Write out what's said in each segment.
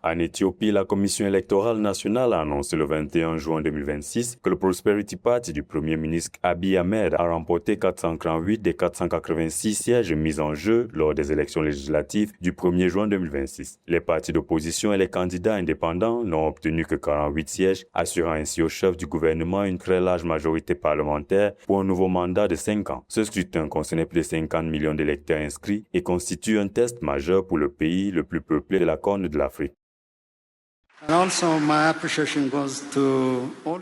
En Éthiopie, la Commission électorale nationale a annoncé le 21 juin 2026 que le Prosperity Party du Premier ministre Abiy Ahmed a remporté 438 des 486 sièges mis en jeu lors des élections législatives du 1er juin 2026. Les partis d'opposition et les candidats indépendants n'ont obtenu que 48 sièges, assurant ainsi au chef du gouvernement une très large majorité parlementaire pour un nouveau mandat de 5 ans. Ce scrutin concernait plus de 50 millions d'électeurs inscrits et constitue un test majeur pour le pays le plus peuplé de la Corne de l'Afrique.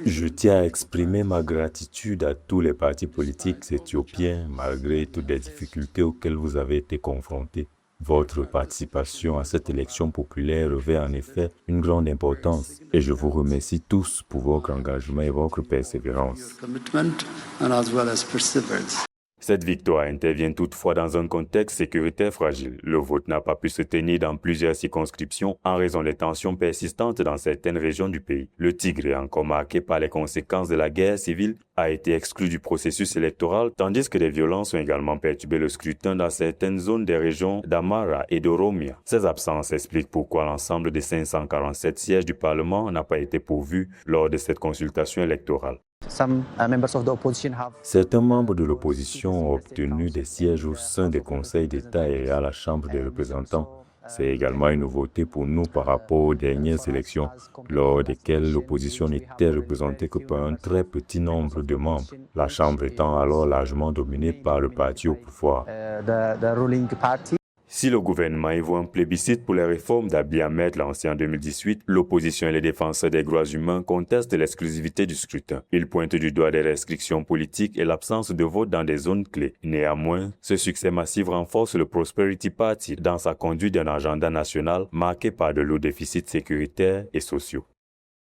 Je tiens à exprimer ma gratitude à tous les partis politiques éthiopiens malgré toutes les difficultés auxquelles vous avez été confrontés. Votre participation à cette élection populaire revêt en effet une grande importance et je vous remercie tous pour votre engagement et votre persévérance. Cette victoire intervient toutefois dans un contexte sécuritaire fragile. Le vote n'a pas pu se tenir dans plusieurs circonscriptions en raison des tensions persistantes dans certaines régions du pays. Le Tigré, encore marqué par les conséquences de la guerre civile, a été exclu du processus électoral, tandis que des violences ont également perturbé le scrutin dans certaines zones des régions d'Amara et d'Oromia. Ces absences expliquent pourquoi l'ensemble des 547 sièges du Parlement n'a pas été pourvu lors de cette consultation électorale. Certains membres de l'opposition ont obtenu des sièges au sein des conseils d'État et à la Chambre des représentants. C'est également une nouveauté pour nous par rapport aux dernières élections, lors desquelles l'opposition n'était représentée que par un très petit nombre de membres, la Chambre étant alors largement dominée par le parti au pouvoir. Si le gouvernement y voit un plébiscite pour les réformes d'Abiy Ahmed lancé en 2018, l'opposition et les défenseurs des droits humains contestent l'exclusivité du scrutin. Ils pointent du doigt des restrictions politiques et l'absence de vote dans des zones clés. Néanmoins, ce succès massif renforce le Prosperity Party dans sa conduite d'un agenda national marqué par de lourds déficits sécuritaires et sociaux.